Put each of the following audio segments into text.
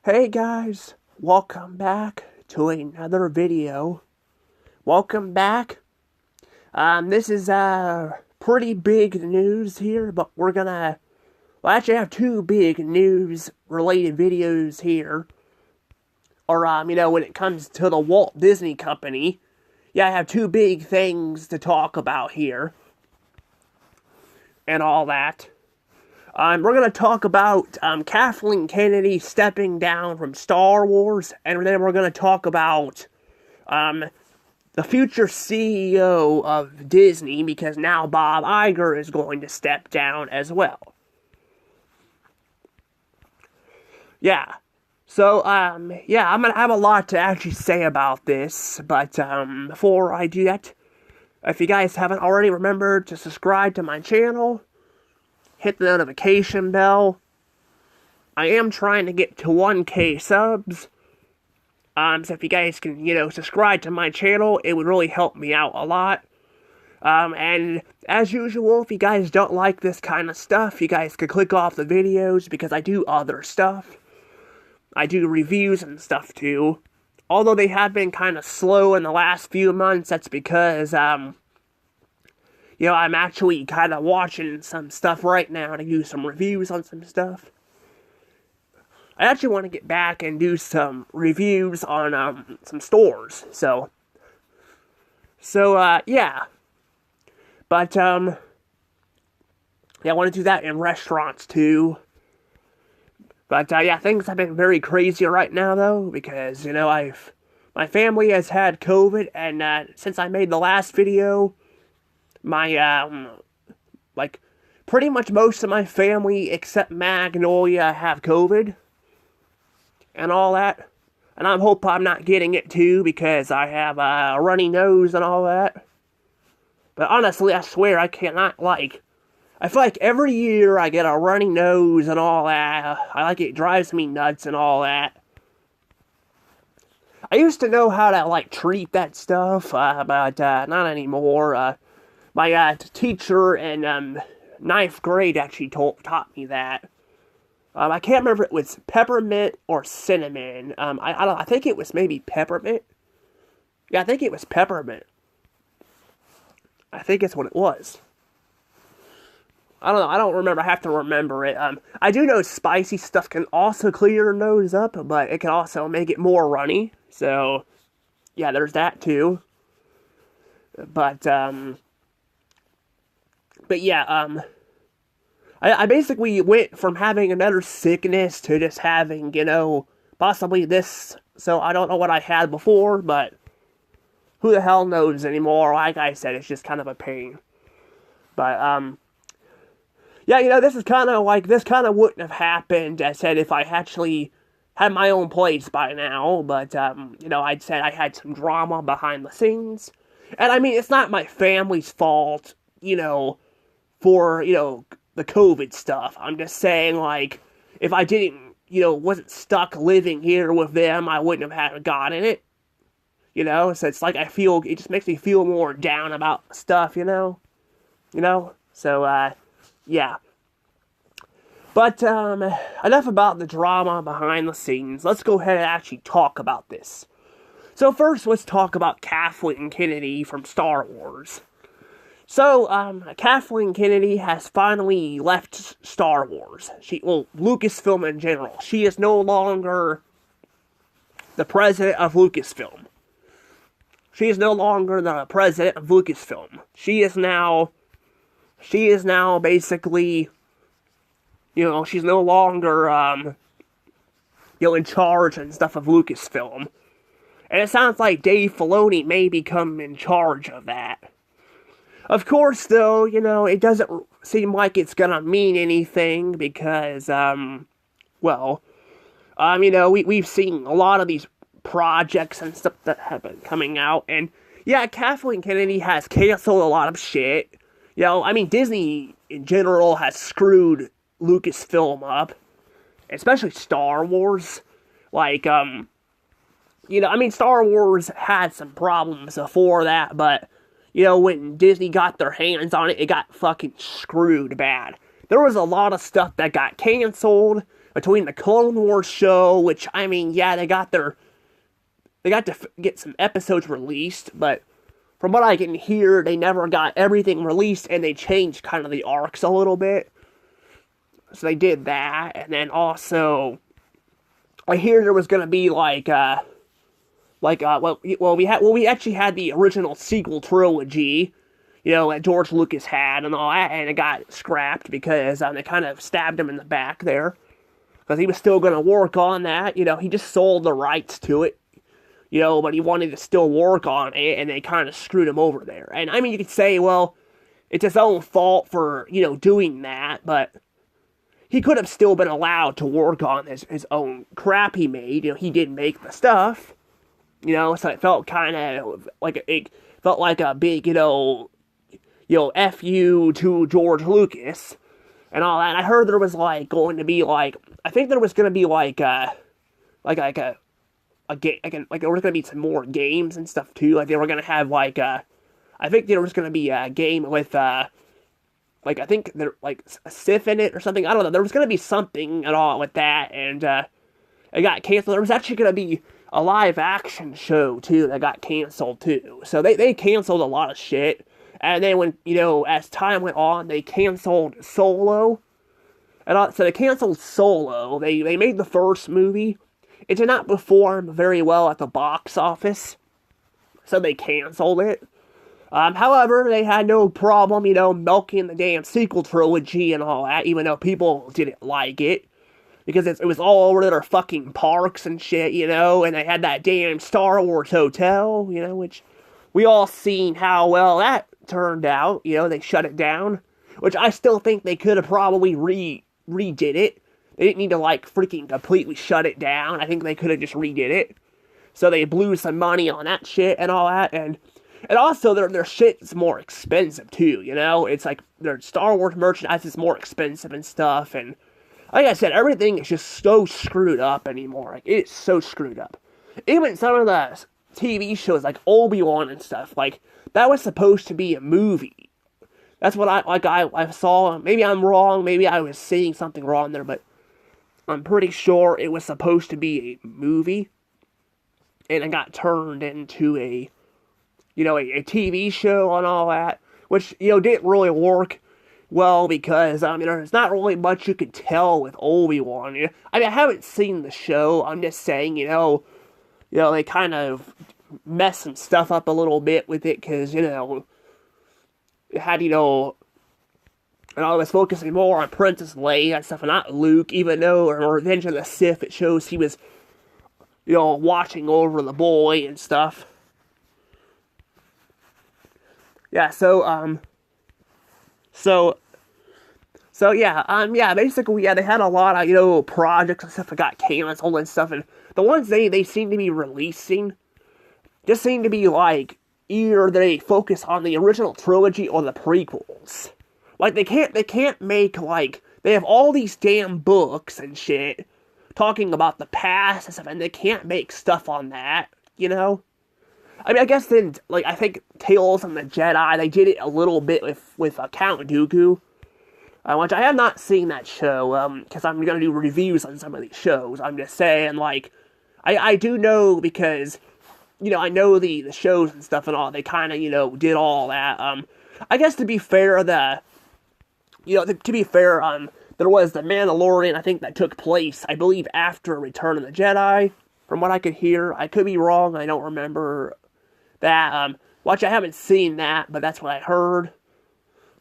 Hey guys, welcome back to another video. Welcome back. This is pretty big news here, but we're gonna actually have two big news related videos here. Or when it comes to the Walt Disney Company, I have two big things to talk about here. And all that. We're going to talk about Kathleen Kennedy stepping down from Star Wars, and then we're going to talk about the future CEO of Disney, because now Bob Iger is going to step down as well. Yeah. So, I'm going to have a lot to actually say about this, but before I do that, if you guys haven't already, remember to subscribe to my channel. Hit the notification bell. I am trying to get to 1K subs. So if you guys can, subscribe to my channel, it would really help me out a lot. And as usual, if you guys don't like this kind of stuff, you guys can click off the videos, because I do other stuff. I do reviews and stuff too. Although they have been kind of slow in the last few months, that's because, I'm actually kind of watching some stuff right now to do some reviews on some stuff. I actually want to get back and do some reviews on some stores. So yeah. But I want to do that in restaurants too. But things have been very crazy right now though, because my family has had COVID, and since I made the last video, my, pretty much most of my family, except Magnolia, have COVID, and all that, and I hope I'm not getting it too, because I have a runny nose and all that. But honestly, I swear, I cannot, I feel like every year I get a runny nose and all that. It drives me nuts and all that. I used to know how to, treat that stuff, but not anymore. My teacher in ninth grade actually taught me that. I can't remember if it was peppermint or cinnamon. I think it was maybe peppermint. Yeah, I think it was peppermint. I think it's what it was. I don't know. I don't remember. I have to remember it. I do know spicy stuff can also clear your nose up, but it can also make it more runny. So, yeah, there's that too. But yeah, I basically went from having another sickness to just having, possibly this. So I don't know what I had before, but who the hell knows anymore? Like I said, it's just kind of a pain. But, this is kind of this kind of wouldn't have happened, I said, if I actually had my own place by now. But, I'd said I had some drama behind the scenes. And I mean, it's not my family's fault, for, the COVID stuff. I'm just saying, if I didn't, wasn't stuck living here with them, I wouldn't have had gotten it. So it's it just makes me feel more down about stuff, So, yeah. But, enough about the drama behind the scenes. Let's go ahead and actually talk about this. So first, let's talk about Kathleen Kennedy from Star Wars. So, Kathleen Kennedy has finally left Star Wars. Lucasfilm in general. She is no longer the president of Lucasfilm. She is no longer the president of Lucasfilm. She is now basically, she's no longer, in charge and stuff of Lucasfilm. And it sounds like Dave Filoni may become in charge of that. Of course, though, it doesn't seem like it's gonna mean anything, because, we've seen a lot of these projects and stuff that have been coming out, and, yeah, Kathleen Kennedy has canceled a lot of shit. Disney, in general, has screwed Lucasfilm up, especially Star Wars. Star Wars had some problems before that, but, when Disney got their hands on it, it got fucking screwed bad. There was a lot of stuff that got canceled, between the Clone Wars show, which, I mean, yeah, they got to get some episodes released, but from what I can hear, they never got everything released, and they changed kind of the arcs a little bit. So they did that, and then also, I hear there was gonna be we actually had the original sequel trilogy, that George Lucas had and all that, and it got scrapped because they kind of stabbed him in the back there, because he was still gonna work on that. He just sold the rights to it, but he wanted to still work on it, and they kind of screwed him over there. And I mean, you could say, well, it's his own fault for doing that, but he could have still been allowed to work on his own crap he made. He did make the stuff, so it felt kind of like a big, F you to George Lucas and all that. And I heard there was going to be I think there was going to be a game, there was going to be some more games and stuff too. Like they were going to have I think there was going to be a game with I think there a Sith in it or something. I don't know. There was gonna be something at all with that, and it got canceled. There was actually gonna be a live action show too that got canceled too. So they canceled a lot of shit. And then when as time went on, they canceled Solo. And so they canceled Solo. They made the first movie. It did not perform very well at the box office, so they canceled it. However, they had no problem, milking the damn sequel trilogy and all that, even though people didn't like it. Because it was all over their fucking parks and shit, and they had that damn Star Wars hotel, which we all seen how well that turned out. They shut it down, which I still think they could have probably redid it. They didn't need to, freaking completely shut it down. I think they could have just redid it. So they blew some money on that shit and all that, and also, their shit's more expensive, too, It's their Star Wars merchandise is more expensive and stuff, and like I said, everything is just so screwed up anymore. It's so screwed up. Even some of the TV shows, like Obi-Wan and stuff, that was supposed to be a movie. That's what I saw. Maybe I'm wrong, maybe I was seeing something wrong there, but I'm pretty sure it was supposed to be a movie, and it got turned into a TV show and all that, which, didn't really work well because, there's not really much you could tell with Obi-Wan. I haven't seen the show. I'm just saying, they kind of messed some stuff up a little bit with it because, it had, and I was focusing more on Princess Leia and stuff and not Luke, even though in Revenge of the Sith it shows he was, watching over the boy and stuff. Yeah, basically, they had a lot of, projects and stuff that got canceled and stuff, and the ones they seem to be releasing just seem to be, either they focus on the original trilogy or the prequels. They can't make, they have all these damn books and shit talking about the past and stuff, and they can't make stuff on that, I guess then, I think Tales of the Jedi, they did it a little bit with Count Dooku, which I have not seen that show, because I'm going to do reviews on some of these shows. I'm just saying, I do know because, I know the shows and stuff and all, they kind of, did all that. I guess to be fair, there was The Mandalorian, I think that took place, I believe, after Return of the Jedi, from what I could hear. I could be wrong, I don't remember that, which I haven't seen that, but that's what I heard.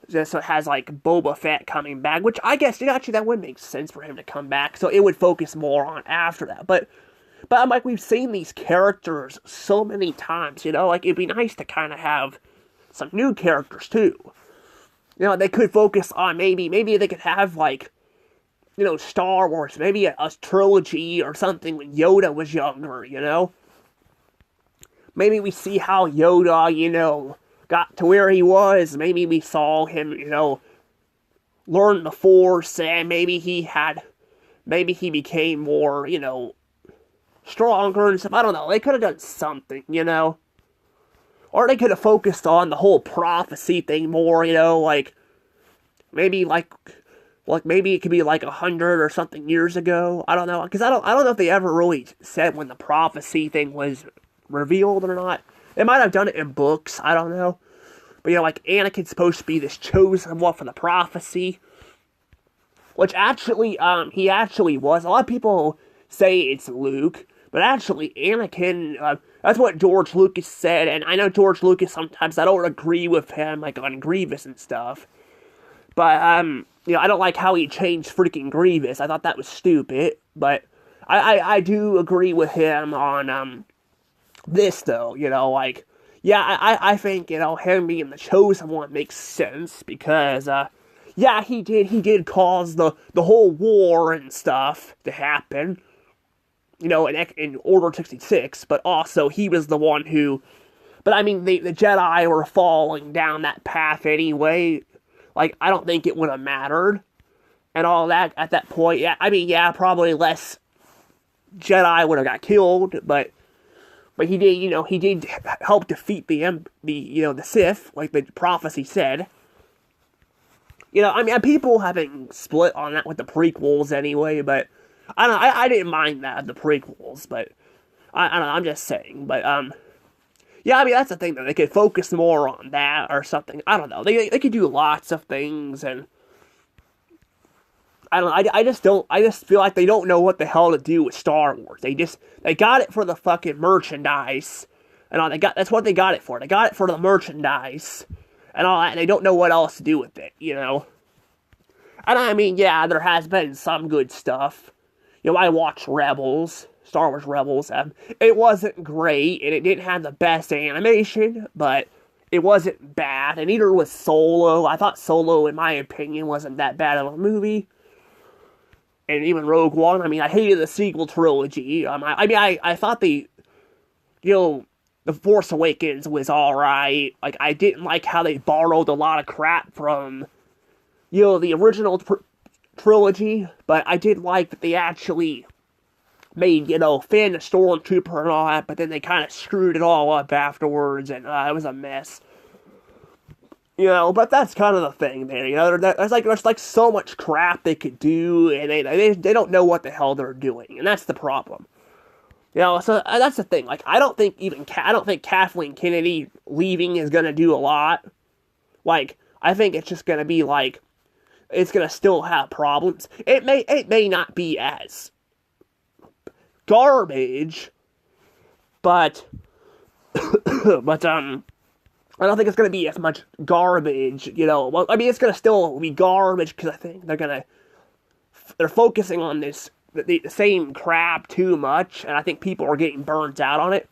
So it has, Boba Fett coming back, which I guess, actually, that would make sense for him to come back, so it would focus more on after that, but I'm we've seen these characters so many times, it'd be nice to kind of have some new characters, too. They could focus on, maybe they could have, Star Wars, maybe a trilogy or something when Yoda was younger, Maybe we see how Yoda, got to where he was. Maybe we saw him, learn the Force, and maybe he became more, stronger and stuff. I don't know. They could have done something, Or they could have focused on the whole prophecy thing more, maybe, Like, maybe it could be like 100 or something years ago. I don't know, because I don't know if they ever really said when the prophecy thing was revealed or not. They might have done it in books, I don't know. But, you know, like, Anakin's supposed to be this chosen one for the prophecy. Which actually, he actually was. A lot of people say it's Luke. But actually, Anakin, that's what George Lucas said. And I know George Lucas sometimes, I don't agree with him, like, on Grievous and stuff. But, you know, I don't like how he changed freaking Grievous. I thought that was stupid. But I do agree with him on, this, though. You know, like, yeah, I think, you know, him being the chosen one makes sense. Because, yeah, he did cause the whole war and stuff to happen. You know, in Order 66. But also, he was the one who... But, I mean, the Jedi were falling down that path anyway. Like, I don't think it would have mattered. And all that at that point. Yeah, I mean, yeah, probably less Jedi would have got killed. But he did, you know, he did help defeat the Sith, like the prophecy said. You know, I mean, people have been split on that with the prequels anyway, but I didn't mind that, the prequels, but I don't know, I'm just saying, but, yeah, I mean, that's the thing, though, they could focus more on that or something, I don't know, they could do lots of things, and, I don't know, I just feel like they don't know what the hell to do with Star Wars, they got it for the fucking merchandise, and all, that's what they got it for the merchandise, and all that, and they don't know what else to do with it, you know, and I mean, yeah, there has been some good stuff. You know, I watched Rebels, Star Wars Rebels. It wasn't great, and it didn't have the best animation, but it wasn't bad, and neither was Solo. I thought Solo, in my opinion, wasn't that bad of a movie. And even Rogue One, I mean, I hated the sequel trilogy. I thought you know, The Force Awakens was alright. Like, I didn't like how they borrowed a lot of crap from, you know, the original trilogy, but I did like that they actually made, you know, Finn a stormtrooper and all that, but then they kind of screwed it all up afterwards, and it was a mess. You know, but that's kind of the thing there, you know, there's like so much crap they could do, and they don't know what the hell they're doing, and that's the problem. You know, so that's the thing, like, I don't think Kathleen Kennedy leaving is gonna do a lot. Like, I think it's just gonna be like, it's gonna still have problems. It may not be as garbage, but I don't think it's gonna be as much garbage, you know. Well, I mean, it's gonna still be garbage because I think they're focusing on the same crap too much, and I think people are getting burnt out on it.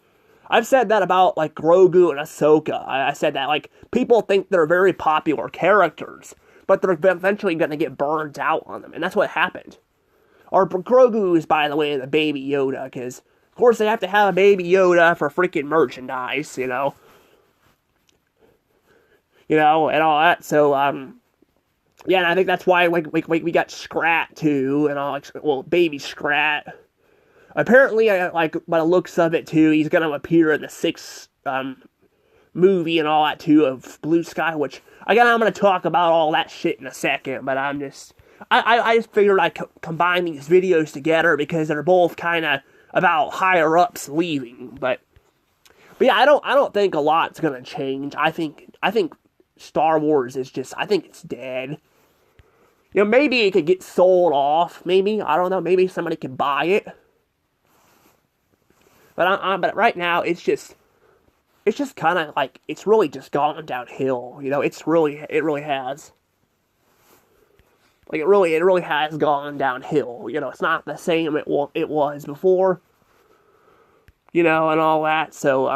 I've said that about, like, Grogu and Ahsoka. I said that, like, people think they're very popular characters, but they're eventually going to get burned out on them, and that's what happened. Or Grogu is, by the way, the Baby Yoda, because, of course, they have to have a Baby Yoda for freaking merchandise, you know. You know, and all that, so, yeah, and I think that's why we got Scrat, too, and all, like, well, Baby Scrat. Apparently, like, by the looks of it, too, he's going to appear in the 6th, movie and all that too of Blue Sky, which again I'm going to talk about all that shit in a second, but I just figured I'd combine these videos together because they're both kind of about higher ups leaving, but yeah, I don't think a lot's going to change. I think Star Wars is just, I think it's dead. You know, maybe it could get sold off, maybe, I don't know, maybe somebody could buy it, but right now it's just kind of like, it's really just gone downhill, you know, it really has. Like, it really has gone downhill, you know, it's not the same it was before, you know, and all that, so,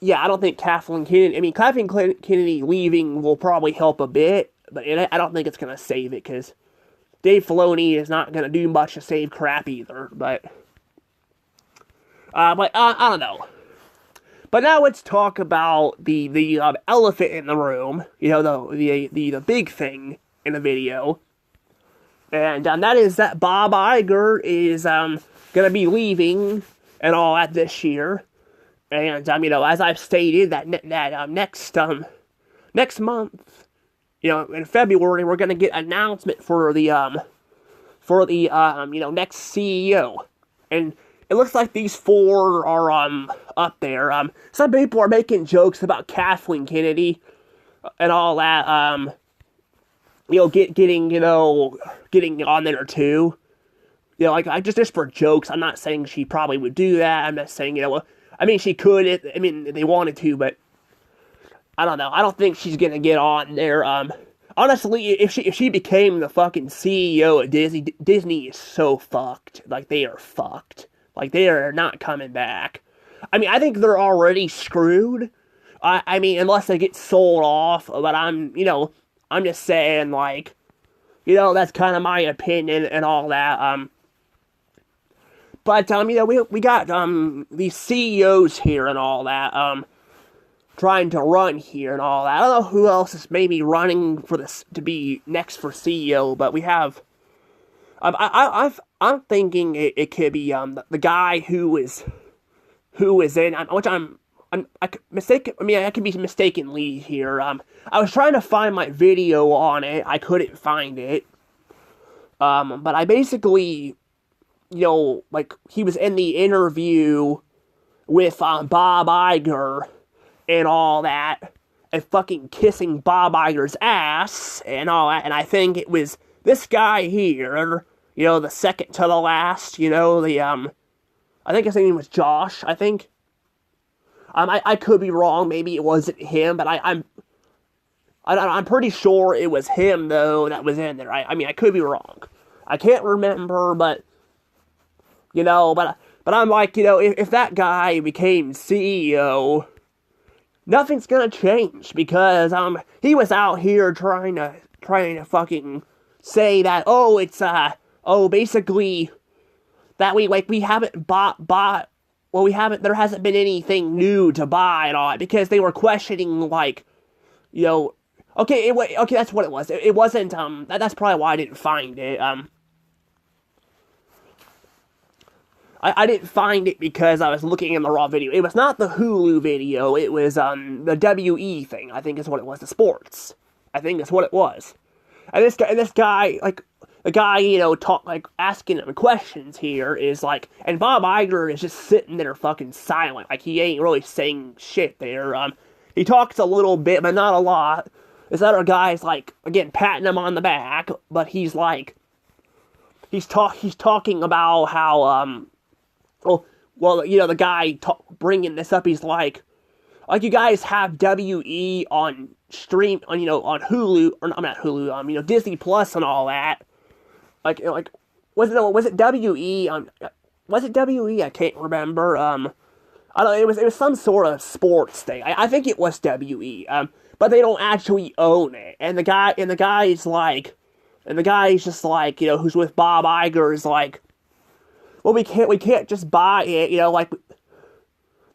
yeah, I don't think Kathleen Kennedy leaving will probably help a bit, but I don't think it's going to save it, because Dave Filoni is not going to do much to save crap either, but I don't know. But now let's talk about the elephant in the room, you know, the big thing in the video. And that is that Bob Iger is going to be leaving and all that this year. And, you know, as I've stated, that next month, in February, we're gonna get an announcement for the next CEO. And it looks like these four are, up there. Some people are making jokes about Kathleen Kennedy and all that, getting on there too. Like just for jokes. I'm not saying she probably would do that. I'm not saying, she could. If they wanted to, but I don't know. I don't think she's gonna get on there. Honestly, if she became the fucking CEO of Disney is so fucked. Like, they are fucked. Like, they are not coming back. I think they're already screwed. Unless they get sold off. But I'm just saying, like, that's kind of my opinion and all that. But we got, these CEOs here and all that, trying to run here and all that. I don't know who else is maybe running for this to be next for CEO, but we have. I'm thinking it could be the guy who is in, which I could be mistakenly here. I was trying to find my video on it. I couldn't find it. But I basically, like, he was in the interview with Bob Iger and all that, and fucking kissing Bob Iger's ass and all that, and I think it was this guy here, the second to the last, I think his name was Josh, I think. I could be wrong, maybe it wasn't him, but I'm pretty sure it was him, though, that was in there. I could be wrong. I can't remember, but I'm like, if that guy became CEO, nothing's gonna change, because he was out here trying to fucking say that, basically that we haven't bought there hasn't been anything new to buy and all that, because they were questioning, like, okay, that's what it was. It wasn't that's probably why I didn't find it. I didn't find it because I was looking in the wrong video. It was not the Hulu video. It was the WE thing. I think is what it was. The sports. I think that's what it was. And this guy, like the guy, asking him questions here is like, and Bob Iger is just sitting there fucking silent. Like, he ain't really saying shit there. He talks a little bit, but not a lot. This other guy's like, again, patting him on the back, but he's like, he's talking about how the guy bringing this up, he's like you guys have WE on stream, on Hulu, or not Hulu, Disney Plus and all that. Like, was it WE? Was it WE? I can't remember. I don't know. It was some sort of sports thing. I think it was WE. But they don't actually own it. And the guy's just like, who's with Bob Iger is like, well, we can't just buy it,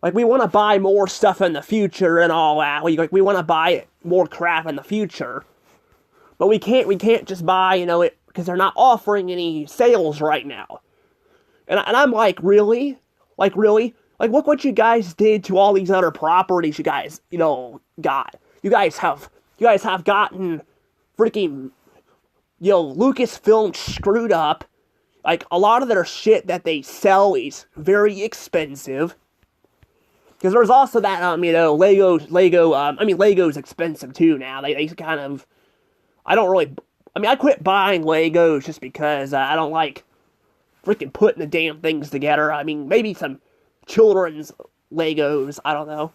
like we want to buy more stuff in the future and all that. We want to buy more crap in the future, but we can't just buy, it, because they're not offering any sales right now. And I'm like, really? Like, really? Like, look what you guys did to all these other properties you guys, got. You guys have gotten freaking, Lucasfilm screwed up. Like, a lot of their shit that they sell is very expensive. Because there's also that, Lego's expensive too now. They kind of, I quit buying Legos just because I don't like freaking putting the damn things together. Maybe some children's Legos, I don't know.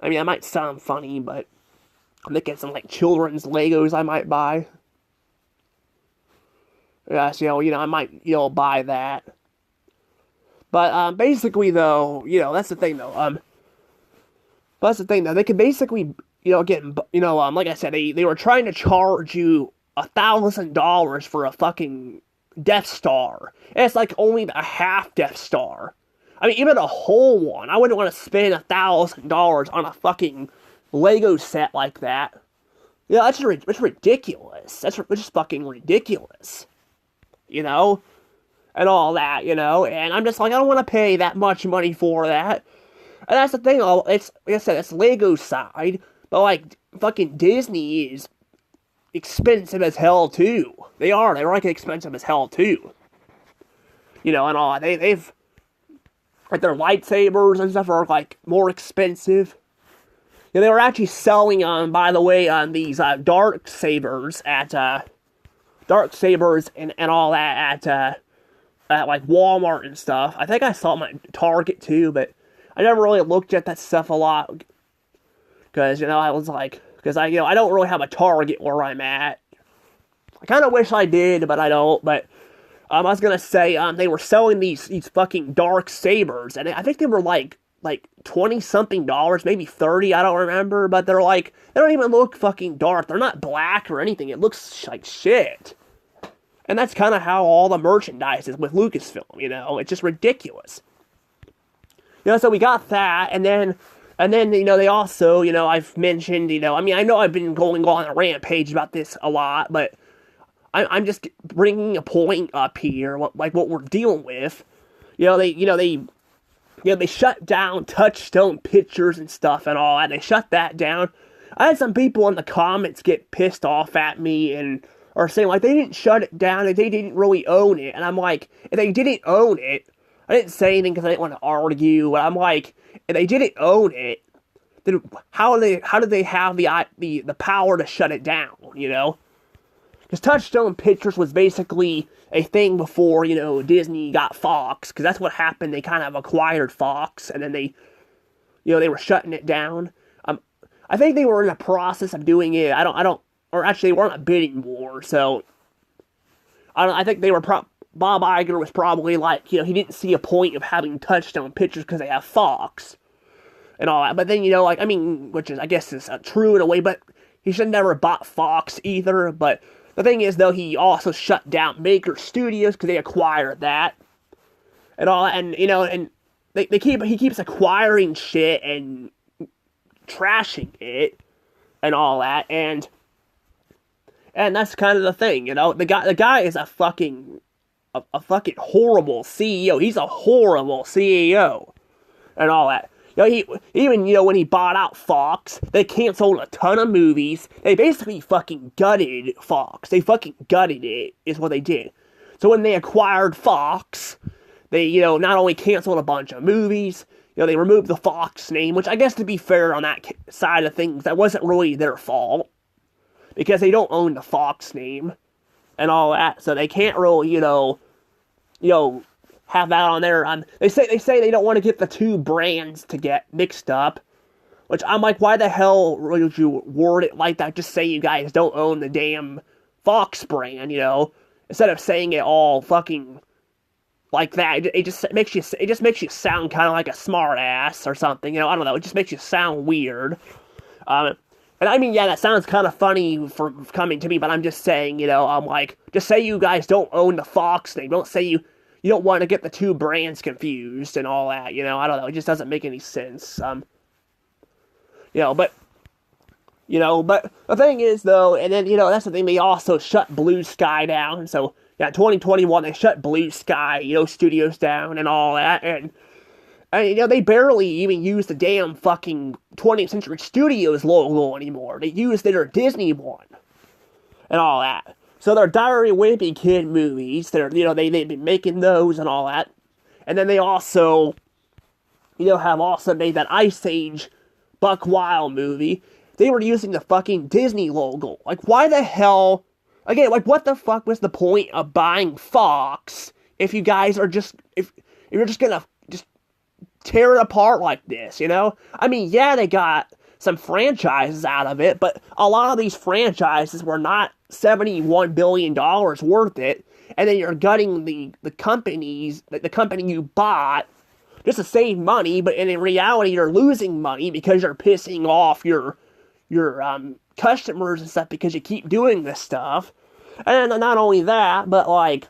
That might sound funny, but I'm thinking some, children's Legos I might buy. Yeah, so, I might, buy that. But, basically, though, that's the thing, though. They could basically, like I said, they were trying to charge you $1,000 for a fucking Death Star. And it's, only a half Death Star. Even a whole one. I wouldn't want to spend $1,000 on a fucking Lego set like that. That's ridiculous. That's just fucking ridiculous. And all that, and I'm just like, I don't want to pay that much money for that. And that's the thing, it's, like I said, it's Lego's side, but, fucking Disney is expensive as hell too. They're like expensive as hell too. You know, and all they've like their lightsabers and stuff are like more expensive. Yeah, they were actually selling by the way, these dark sabers and all that at like Walmart and stuff. I think I saw them at Target too, but I never really looked at that stuff a lot because I was like, because I don't really have a Target where I'm at. I kind of wish I did, but I don't. But I was gonna say they were selling these fucking dark sabers, and I think they were like $20-something, maybe $30, I don't remember, but they don't even look fucking dark. They're not black or anything. It looks like shit. And that's kind of how all the merchandise is with Lucasfilm, it's just ridiculous. So we got that, and then they also, I've mentioned, I know I've been going on a rampage about this a lot, but I'm just bringing a point up here, what we're dealing with. They shut down Touchstone Pictures and stuff and all that. They shut that down. I had some people in the comments get pissed off at me or saying, like, they didn't shut it down, they didn't really own it. And I'm like, if they didn't own it, I didn't say anything because I didn't want to argue, but I'm like, if they didn't own it, then how do they have the power to shut it down, Because Touchstone Pictures was basically a thing before, Disney got Fox, because that's what happened. They kind of acquired Fox, and then they were shutting it down. I think they were in the process of doing it. Or actually, they weren't a bidding war, so I think they were Bob Iger was probably like, he didn't see a point of having Touchstone Pictures because they have Fox and all that. But then, which is, I guess, is true in a way, but he should have never bought Fox either. But the thing is, though, he also shut down Maker Studios because they acquired that and all that. And, and he keeps acquiring shit and trashing it and all that. And that's kind of the thing, The guy is a fucking horrible CEO. He's a horrible CEO and all that. When he bought out Fox, they canceled a ton of movies. They basically fucking gutted Fox. They fucking gutted it, is what they did. So when they acquired Fox, they, not only canceled a bunch of movies, they removed the Fox name, which I guess, to be fair on that side of things, that wasn't really their fault. Because they don't own the Fox name and all that, so they can't really, have that on there. They say they don't want to get the two brands to get mixed up, which I'm like, why the hell would you word it like that? Just say you guys don't own the damn Fox brand, instead of saying it all fucking like that. It just makes you sound kind of like a smart ass or something, I don't know. It just makes you sound weird. And I mean, yeah, that sounds kind of funny for coming to me, but I'm just saying, I'm like, just say you guys don't own the Fox name. Don't say you don't want to get the two brands confused and all that, I don't know. It just doesn't make any sense. But the thing is, though, and then, that's the thing, they also shut Blue Sky down. So, yeah, 2021, they shut Blue Sky, studios down and all that, and they barely even use the damn fucking 20th Century Studios logo anymore. They use their Disney one and all that. So their Diary of a Wimpy Kid movies, they've been making those and all that. And then they also, have also made that Ice Age Buck Wild movie. They were using the fucking Disney logo. Like, why the hell? Again, like, what the fuck was the point of buying Fox if you guys are just, if you're just gonna tear it apart like this, I mean, yeah, they got some franchises out of it, but a lot of these franchises were not $71 billion worth it, and then you're gutting the company you bought just to save money, but in reality you're losing money because you're pissing off your customers and stuff because you keep doing this stuff. And not only that, but like,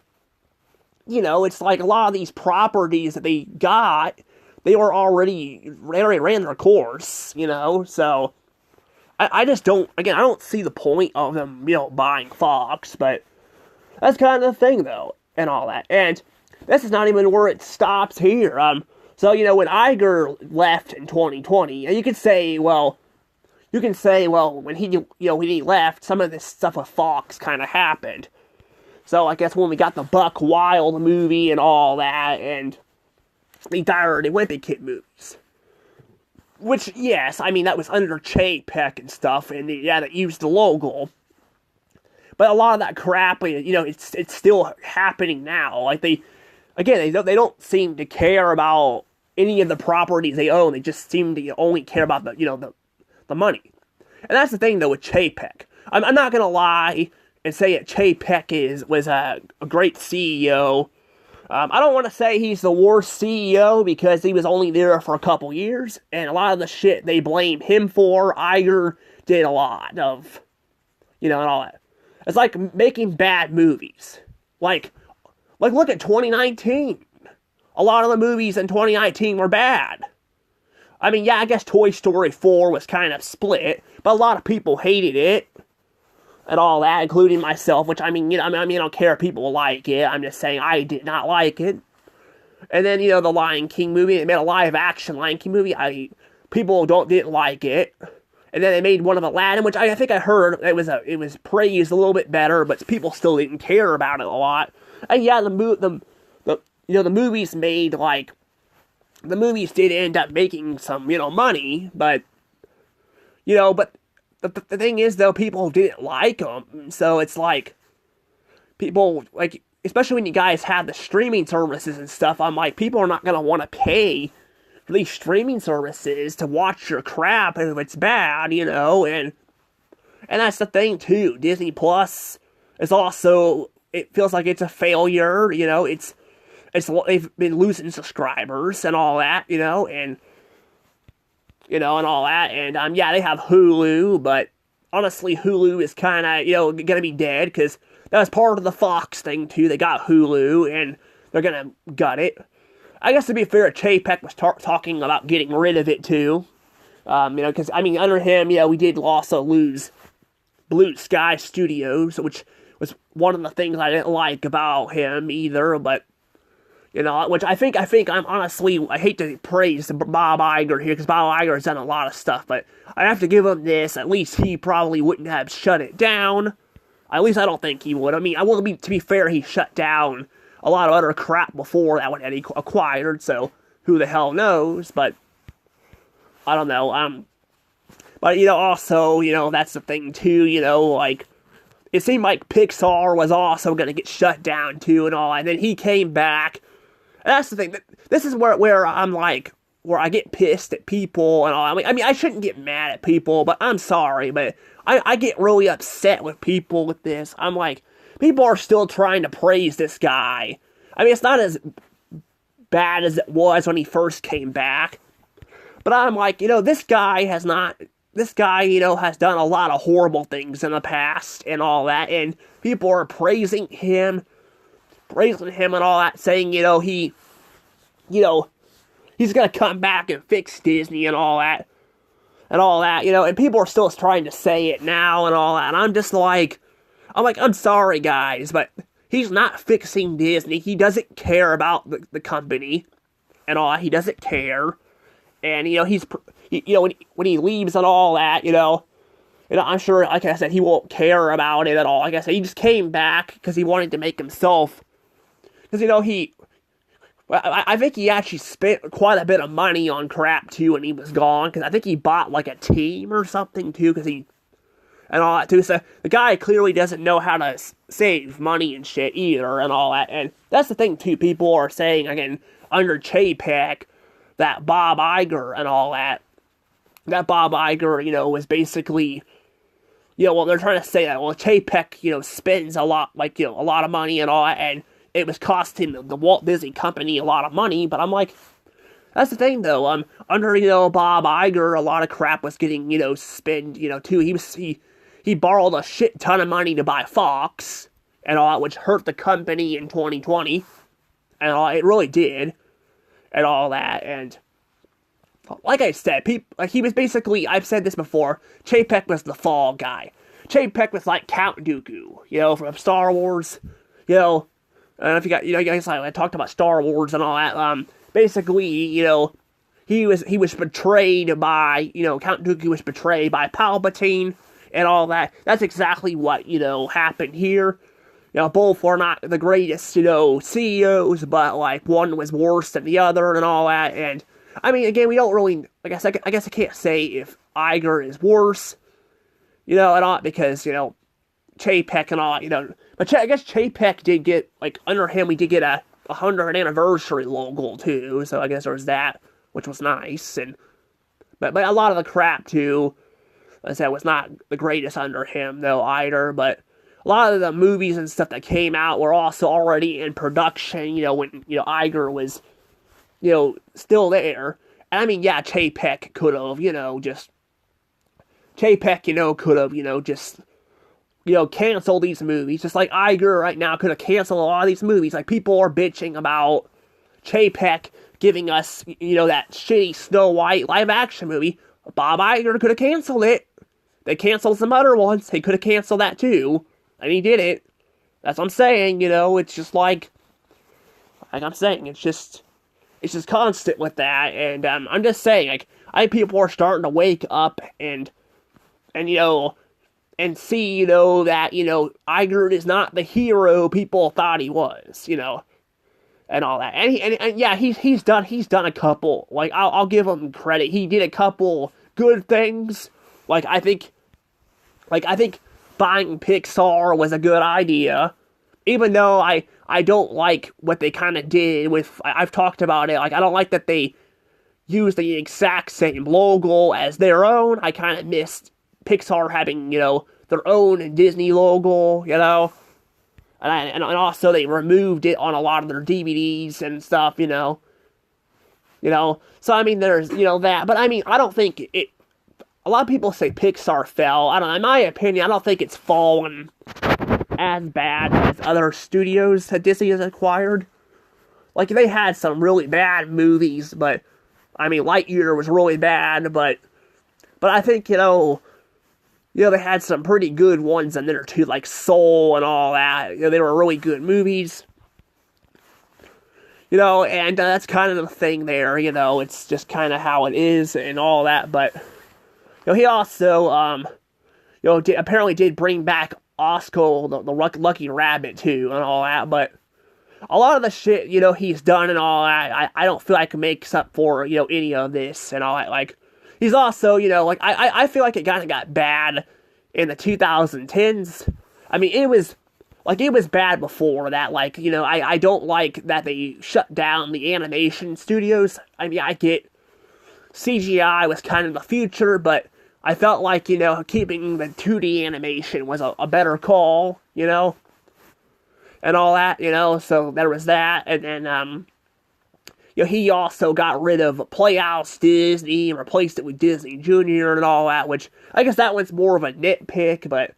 it's like a lot of these properties that they got, they already ran their course, so I just don't, again, I don't see the point of them, buying Fox, but that's kind of the thing, though, and all that. And this is not even where it stops here. So, when Iger left in 2020, you could say, well, you can say, well, when he left, some of this stuff with Fox kind of happened. So I guess when we got the Buck Wild movie and all that, and the entire Wimpy Kid movies. Which, yes, I mean, that was under Chapek and stuff, and that used the logo. But a lot of that crap, it's still happening now. Like, they don't seem to care about any of the properties they own. They just seem to only care about the money. And that's the thing, though, with Chapek. I'm not gonna lie and say that Chapek was a great CEO. I don't want to say he's the worst CEO because he was only there for a couple years, and a lot of the shit they blame him for, Iger did a lot of, and all that. It's like making bad movies. Like look at 2019. A lot of the movies in 2019 were bad. I mean, yeah, I guess Toy Story 4 was kind of split, but a lot of people hated it. And all that, including myself, which I don't care if people like it. I'm just saying I did not like it. And then, the Lion King movie, they made a live-action Lion King movie. People didn't like it. And then they made one of Aladdin, which I think I heard it was praised a little bit better, but people still didn't care about it a lot. And yeah, the movies the movies did end up making some, money, but, the thing is, though, people didn't like them, so it's like, people, like, especially when you guys have the streaming services and stuff, I'm like, people are not going to want to pay for these streaming services to watch your crap if it's bad, and that's the thing, too. Disney Plus is also, it feels like it's a failure, they've been losing subscribers and all that, and all that, and, yeah, they have Hulu, but honestly, Hulu is kind of, gonna be dead, because that was part of the Fox thing, too. They got Hulu, and they're gonna gut it. I guess to be fair, Chapek was talking about getting rid of it, too, because, under him, we did also lose Blue Sky Studios, which was one of the things I didn't like about him, either, but which I think I'm honestly, I hate to praise Bob Iger here, because Bob Iger has done a lot of stuff, but I have to give him this, at least he probably wouldn't have shut it down. At least I don't think he would. To be fair, he shut down a lot of other crap before that one had acquired, so who the hell knows, but I don't know, but, also, that's the thing, too, like, it seemed like Pixar was also gonna get shut down, too, and all, and then he came back. And that's the thing. This is where I'm like, where I get pissed at people and all. I shouldn't get mad at people, but I'm sorry, but I get really upset with people with this. I'm like, people are still trying to praise this guy. It's not as bad as it was when he first came back. But I'm like, this guy has done a lot of horrible things in the past and all that, and people are praising him and all that, saying, he's gonna come back and fix Disney and all that, and people are still trying to say it now and all that, and I'm just like, I'm sorry, guys, but he's not fixing Disney. He doesn't care about the company and all that. He doesn't care, and, when he leaves and all that, I'm sure, like I said, he won't care about it at all. Like I said, he just came back because he wanted to make himself. Because, I think he actually spent quite a bit of money on crap, too, when he was gone. Because I think he bought, like, a team or something, too, and all that, too. So, the guy clearly doesn't know how to save money and shit, either, and all that. And that's the thing, too. People are saying, again, under Chapek, that Bob Iger and all that. That Bob Iger, was basically, well, they're trying to say that, well, Chapek, spends a lot, a lot of money and all that, and it was costing the Walt Disney Company a lot of money, but I'm like, that's the thing, though, under, Bob Iger, a lot of crap was getting, spent, too. He borrowed a shit ton of money to buy Fox, and all that, which hurt the company in 2020, and all, it really did, and all that, and like I said, he was basically, I've said this before, Chapek was the fall guy. Chapek was like Count Dooku, from Star Wars, I don't know if you guys, I talked about Star Wars and all that, basically, he was betrayed by, Count Dooku was betrayed by Palpatine and all that. That's exactly what, happened here. Both were not the greatest, CEOs, but, like, one was worse than the other and all that. And, I mean, again, we don't really, I guess I can't say if Iger is worse, and all, because, Chapek and all, but I guess Chapek did get, like, under him, we did get a 100th anniversary logo, too, so I guess there was that, which was nice, but a lot of the crap, too, like I said, was not the greatest under him, though, either, but a lot of the movies and stuff that came out were also already in production, when, Iger was, still there. And I mean, yeah, Chapek could have, could have, just, canceled these movies. Just like Iger right now could have canceled a lot of these movies. Like, people are bitching about Chapek giving us, that shitty Snow White live-action movie. Bob Iger could have canceled it. They canceled some other ones. He could have canceled that, too. And he did it. That's what I'm saying, it's just like I'm saying, it's just constant with that, and I'm just saying, like, I think people are starting to wake up and see, that, Iger is not the hero people thought he was, and all that, and yeah, he's done a couple, like, I'll give him credit, he did a couple good things, like, I think buying Pixar was a good idea, even though I don't like what they kind of did with, I've talked about it, like, I don't like that they used the exact same logo as their own. I kind of missed Pixar having, their own Disney logo, and also they removed it on a lot of their DVDs and stuff, so I mean, there's, that, but I mean, I don't think it, a lot of people say Pixar fell. I don't know, in my opinion, I don't think it's fallen as bad as other studios that Disney has acquired. Like, they had some really bad movies, but, I mean, Lightyear was really bad, but I think, they had some pretty good ones in there, too, like Soul and all that. They were really good movies. And that's kind of the thing there, it's just kind of how it is and all that, but, he also, apparently did bring back Oscar, the Lucky Rabbit, too, and all that, but a lot of the shit, he's done and all that, I don't feel like it makes up for, any of this and all that, like, he's also, like, I feel like it kind of got bad in the 2010s, I mean, it was bad before that, like, I don't like that they shut down the animation studios. I mean, I get CGI was kind of the future, but I felt like, keeping the 2D animation was a better call, and all that, so there was that, and then, he also got rid of Playhouse Disney and replaced it with Disney Junior and all that, which, I guess that one's more of a nitpick, but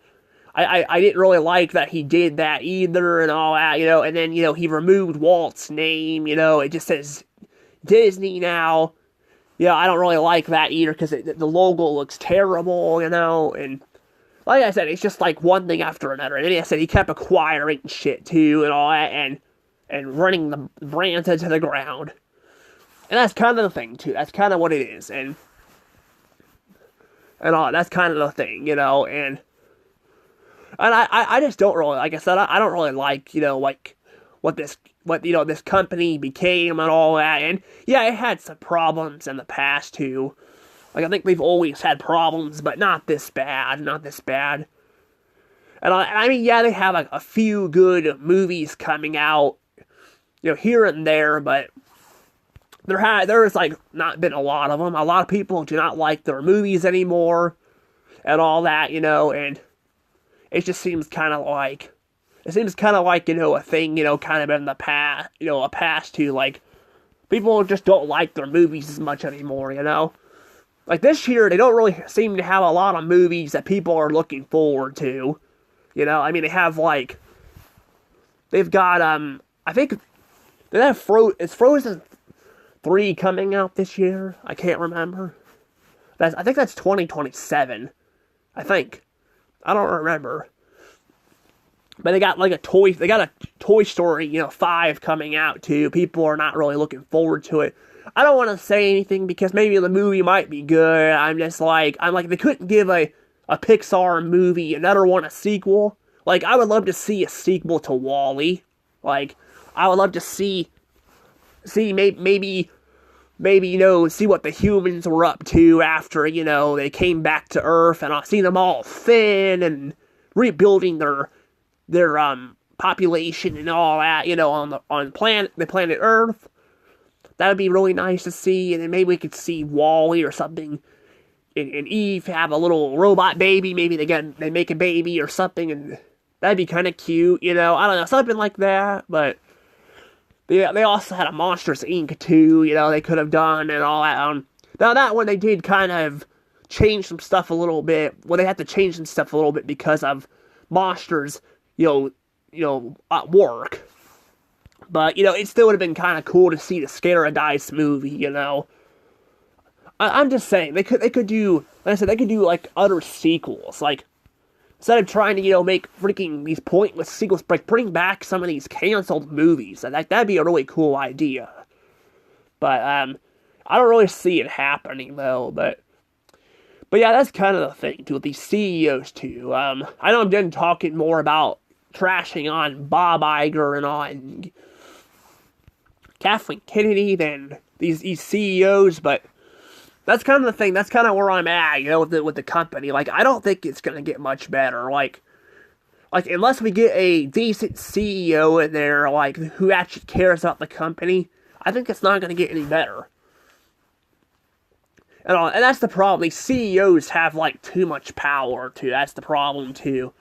I didn't really like that he did that either and all that, and then, he removed Walt's name, it just says Disney now. Yeah, I don't really like that either, because the logo looks terrible, and like I said, it's just like one thing after another, and then I said he kept acquiring shit too, and all that, and running the brands into the ground, and that's kind of the thing too, that's kind of what it is, and all, that's kind of the thing, and I just don't really, like I said, I don't really like, like, what this company became and all that, and yeah, it had some problems in the past too, like, I think they've always had problems, but not this bad, and I mean, yeah, they have, like, a few good movies coming out, here and there, but there's, like, not been a lot of them. A lot of people do not like their movies anymore, and all that, and it just seems kind of like, a thing, kind of in the past, a past too, like, people just don't like their movies as much anymore, Like, this year, they don't really seem to have a lot of movies that people are looking forward to, I mean, they have, like, they've got, I think, they have is Frozen 3 coming out this year? I can't remember. I think that's 2027, I think. I don't remember. But they got a Toy Story, 5 coming out too. People are not really looking forward to it. I don't want to say anything because maybe the movie might be good. I'm like, they couldn't give a Pixar movie, another one, a sequel. Like, I would love to see a sequel to Wall-E. Like, I would love to see maybe, see what the humans were up to after, they came back to Earth, and I've seen them all thin and rebuilding their population and all that, on the planet Earth. That would be really nice to see, and then maybe we could see Wall-E or something, and Eve have a little robot baby. Maybe they make a baby or something, and that'd be kind of cute, I don't know, something like that. But they also had a Monsters Inc. too, they could have done and all that. Now that one they did kind of change some stuff a little bit. Well, they had to change some stuff a little bit because of Monsters, at work. But, it still would have been kind of cool to see the Scaradise movie, I'm just saying, they could do, like I said, they could do, like, other sequels. Like, instead of trying to, make freaking these pointless sequels, like, bring back some of these canceled movies. That'd be a really cool idea. But, I don't really see it happening, though, but yeah, that's kind of the thing, too, with these CEOs, too. I know I'm done talking more about trashing on Bob Iger and on Kathleen Kennedy than these CEOs, but that's kind of the thing. That's kind of where I'm at, with the company. Like, I don't think it's gonna get much better. Like unless we get a decent CEO in there, like, who actually cares about the company, I think it's not gonna get any better. And that's the problem. These CEOs have, like, too much power, too. That's the problem, too.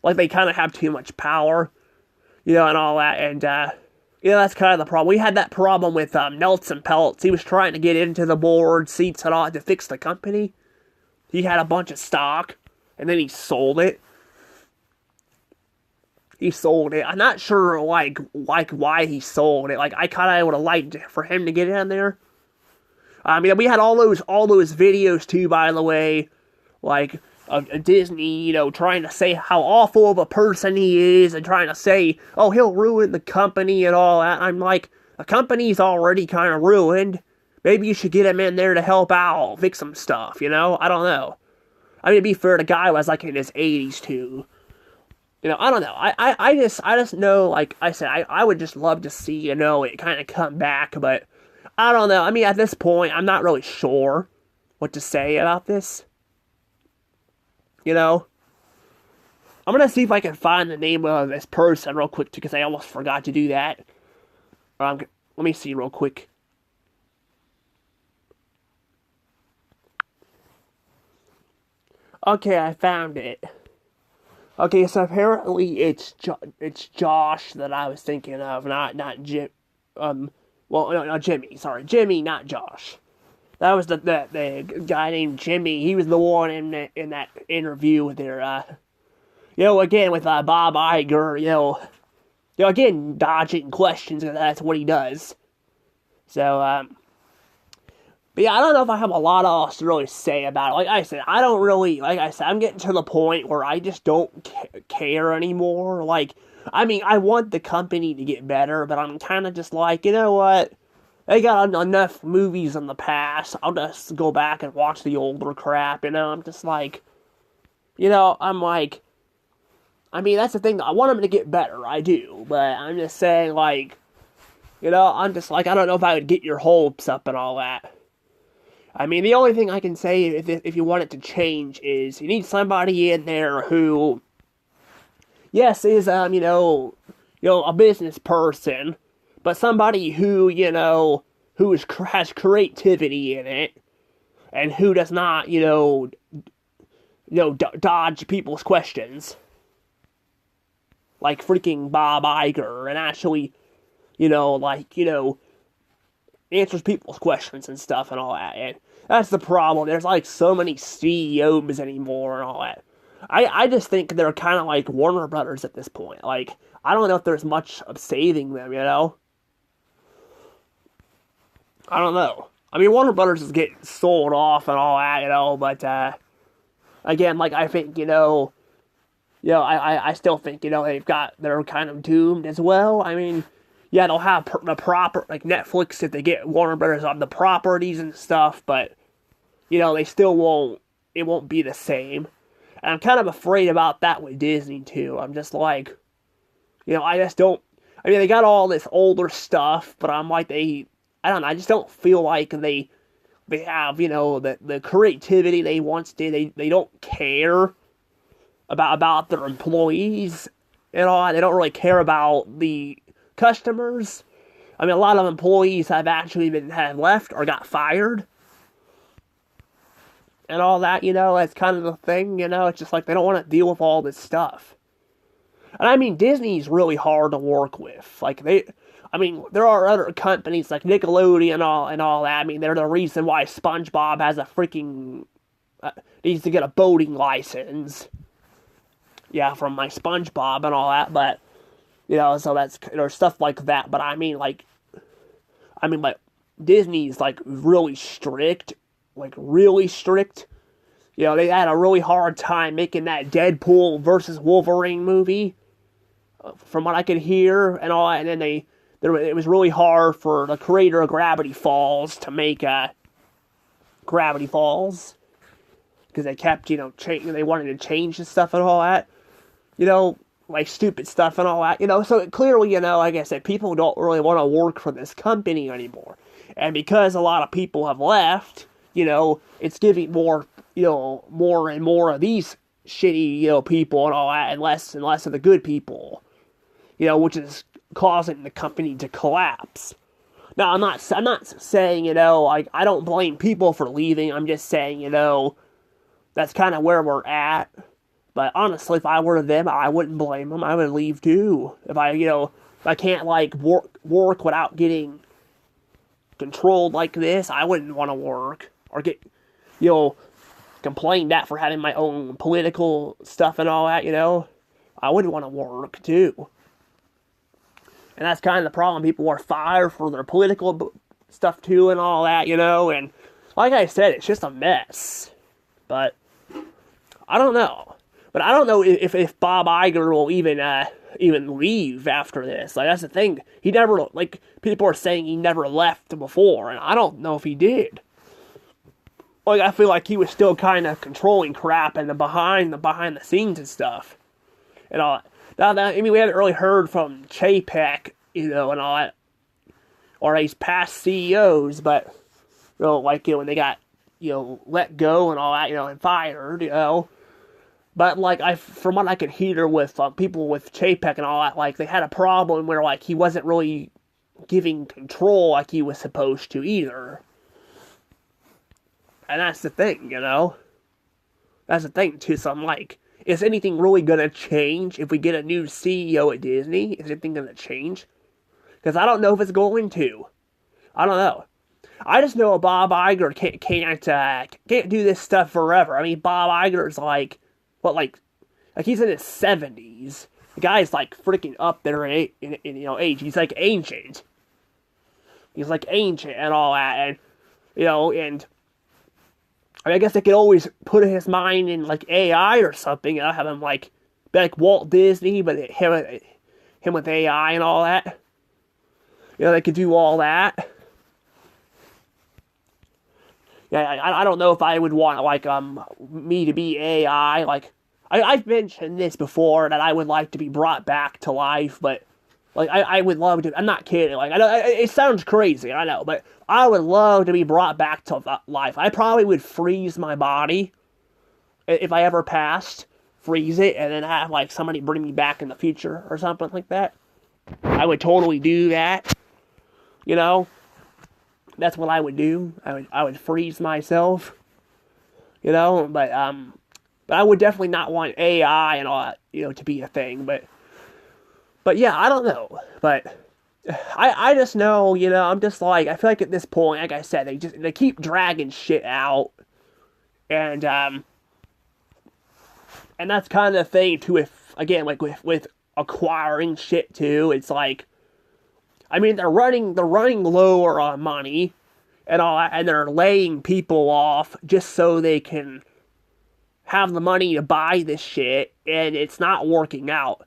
Like, they kind of have too much power, and all that, and, that's kind of the problem. We had that problem with, Nelson Peltz. He was trying to get into the board seats and all to fix the company. He had a bunch of stock, and then he sold it. I'm not sure, like why he sold it. Like, I kind of would have liked for him to get in there. I mean, we had all those videos, too, by the way, like, of Disney, trying to say how awful of a person he is, and trying to say, oh, he'll ruin the company and all that. I'm like, the company's already kind of ruined. Maybe you should get him in there to help out, fix some stuff, I don't know. I mean, to be fair, the guy was, like, in his 80s, too. I don't know. I just know, like I said, I would just love to see, it kind of come back, but I don't know. I mean, at this point, I'm not really sure what to say about this. I'm gonna see if I can find the name of this person real quick, because I almost forgot to do that. Let me see real quick. Okay, I found it. Okay, so apparently it's Josh that I was thinking of, not Jim. No, Jimmy. Sorry, Jimmy, not Josh. That was the guy named Jimmy. He was the one in that interview with their, again with Bob Iger. Again dodging questions, because that's what he does. So, but yeah, I don't know if I have a lot else to really say about it. Like I said, I'm getting to the point where I just don't care anymore. Like, I mean, I want the company to get better, but I'm kind of just like, you know what? They got enough movies in the past. I'll just go back and watch the older crap, I'm just like, I'm like, I mean, that's the thing. I want them to get better, I do, but I'm just saying, like, I'm just like, I don't know if I would get your hopes up and all that. I mean, the only thing I can say if you want it to change is you need somebody in there who, yes, is, a business person, but somebody who, has creativity in it, and who does not, dodge people's questions. Like freaking Bob Iger, and actually, answers people's questions and stuff and all that. And that's the problem. There's, like, so many CEOs anymore and all that. I just think they're kind of like Warner Brothers at this point. Like, I don't know if there's much of saving them, I don't know. I mean, Warner Brothers is getting sold off and all that, but, again, like, I think, I still think, they're kind of doomed as well. I mean, yeah, they'll have the proper, like Netflix, if they get Warner Brothers on the properties and stuff, but, they still it won't be the same. And I'm kind of afraid about that with Disney, too. I'm just like, I just don't, they got all this older stuff, but I'm like, I don't know, I just don't feel like they have, the creativity they once did. They don't care about their employees and all. They don't really care about the customers. A lot of employees have actually have left or got fired and all that, that's kind of the thing, it's just like they don't want to deal with all this stuff. And Disney's really hard to work with. Like there are other companies like Nickelodeon and all that. They're the reason why SpongeBob has a freaking needs to get a boating license. Yeah, from my SpongeBob and all that, but so that's there's stuff like that. But like Disney's like really strict, they had a really hard time making that Deadpool versus Wolverine movie, from what I could hear and all that. And then it was really hard for the creator of Gravity Falls to make Gravity Falls, because they kept they wanted to change the stuff and all that, like stupid stuff and all that, so clearly, like I said, people don't really want to work for this company anymore. And because a lot of people have left, it's giving more and more of these shitty, people and all that, and less of the good people, which is causing the company to collapse. Now, I'm not saying, I don't blame people for leaving. I'm just saying, that's kind of where we're at. But honestly, if I were them, I wouldn't blame them. I would leave too. If I can't work without getting controlled like this, I wouldn't want to work or get complained at for having my own political stuff and all that. I wouldn't want to work too. And that's kind of the problem. People are fired for their political stuff too and all that. And like I said, it's just a mess. But I don't know. But I don't know if Bob Iger will even leave after this. Like, that's the thing. He never, people are saying he never left before, and I don't know if he did. I feel like he was still kind of controlling crap and the behind the scenes and stuff. And all that. We haven't really heard from Chapek, and all that, or his past CEOs, but, when they got, let go and all that, and fired, But, from what I could hear with people with Chapek and all that, they had a problem where, he wasn't really giving control like he was supposed to either. And that's the thing, That's the thing, too. So I'm like, is anything really going to change if we get a new CEO at Disney? Is anything going to change? Because I don't know if it's going to. I don't know. I just know Bob Iger can't do this stuff forever. Bob Iger's he's in his 70s. The guy's freaking up there in age. He's ancient. He's ancient and all that, and and I guess they could always put his mind in AI or something, and have him be like Walt Disney, but him with AI and all that. They could do all that. Yeah, I don't know if I would want me to be AI. I've mentioned this before, that I would like to be brought back to life, but I would love to. I'm not kidding. I know it sounds crazy, I know, but I would love to be brought back to life. I probably would freeze my body if I ever passed, freeze it, and then have somebody bring me back in the future or something like that. I would totally do that. That's what I would do. I would freeze myself. But I would definitely not want AI and all that, to be a thing. But yeah, I don't know. But I just know, I'm just I feel like at this point, like I said, they keep dragging shit out. And that's kind of the thing too, if again, with acquiring shit too, it's they're running lower on money and all that, and they're laying people off just so they can have the money to buy this shit, and it's not working out.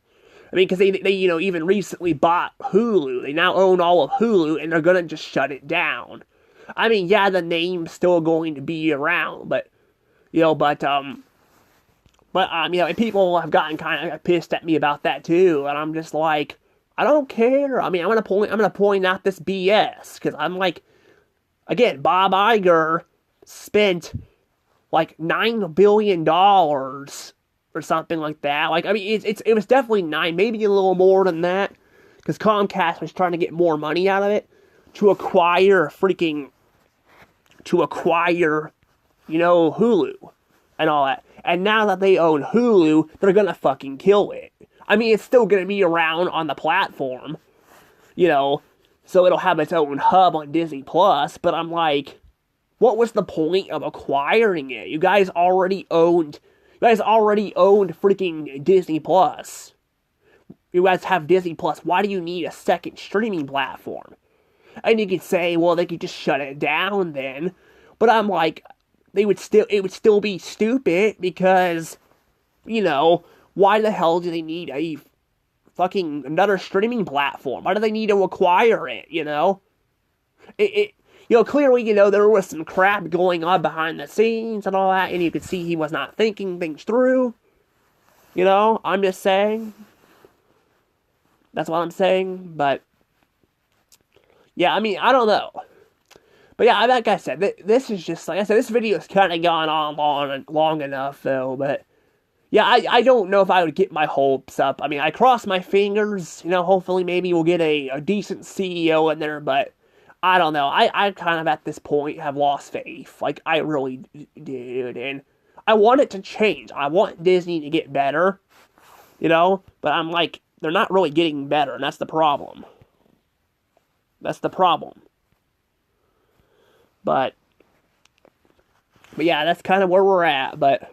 I mean, because they even recently bought Hulu. They now own all of Hulu, and they're gonna just shut it down. I mean, yeah, the name's still going to be around, but, and people have gotten kind of pissed at me about that too, and I'm just like, I don't care. I mean, I'm gonna point out this BS, because I'm like, again, Bob Iger spent like $9 billion or something like that. Like, I mean, it was definitely 9, maybe a little more than that, because Comcast was trying to get more money out of it to acquire Hulu and all that. And now that they own Hulu, they're gonna fucking kill it. I mean, it's still gonna be around on the platform, so it'll have its own hub on Disney Plus, but I'm like, what was the point of acquiring it? You guys already owned freaking Disney Plus. You guys have Disney Plus. Why do you need a second streaming platform? And you could say, well, they could just shut it down then. But I'm like, it would still be stupid, because, why the hell do they need a fucking another streaming platform? Why do they need to acquire it, Clearly, there was some crap going on behind the scenes and all that, and you could see he was not thinking things through. I'm just saying. That's what I'm saying, but yeah, I mean, I don't know. But yeah, like I said, this is just, like I said, this video has kind of gone on long enough, though, but yeah, I don't know if I would get my hopes up. I mean, I cross my fingers, hopefully maybe we'll get a decent CEO in there, but I don't know. I kind of, at this point, have lost faith. Like, I really did, and I want it to change. I want Disney to get better, but I'm like, they're not really getting better, and that's the problem. That's the problem. But yeah, that's kind of where we're at. But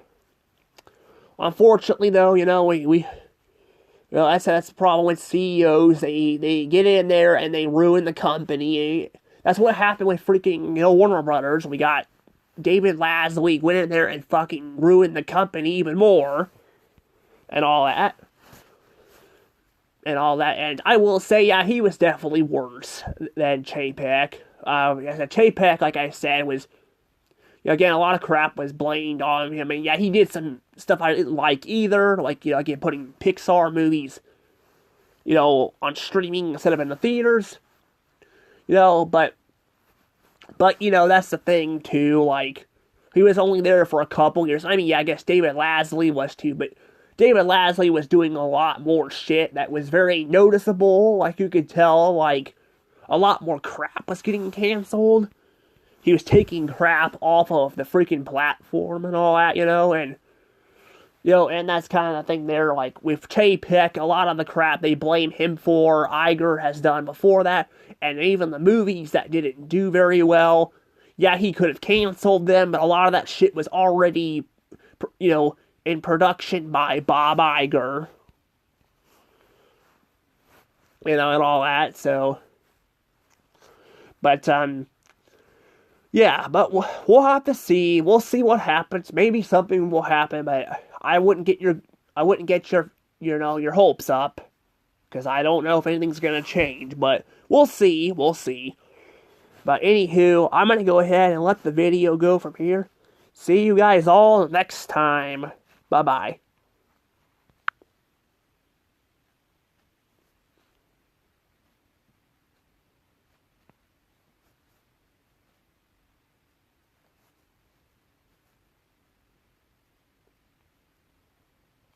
unfortunately, though, that's the problem with CEOs. They get in there and they ruin the company. That's what happened with freaking Warner Brothers. We got David Lasley went in there and fucking ruined the company even more, and all that. And I will say, yeah, he was definitely worse than Chapek. Chapek, like I said, was, again, a lot of crap was blamed on him. And yeah, he did some stuff I didn't like either, like, again, putting Pixar movies, on streaming instead of in the theaters. But that's the thing too, like, he was only there for a couple years. I mean, yeah, I guess David Lasley was too, but David Lasley was doing a lot more shit that was very noticeable. Like, you could tell, like, a lot more crap was getting canceled. He was taking crap off of the freaking platform and all that, and that's kind of the thing there. Like, with Chapek, a lot of the crap they blame him for, Iger has done before that, and even the movies that didn't do very well, yeah, he could have canceled them, but a lot of that shit was already, in production by Bob Iger, and all that, so, but, yeah, but we'll have to see. We'll see what happens. Maybe something will happen, but I wouldn't get your hopes up, because I don't know if anything's gonna change, but we'll see. But anywho, I'm gonna go ahead and let the video go from here. See you guys all next time. Bye-bye.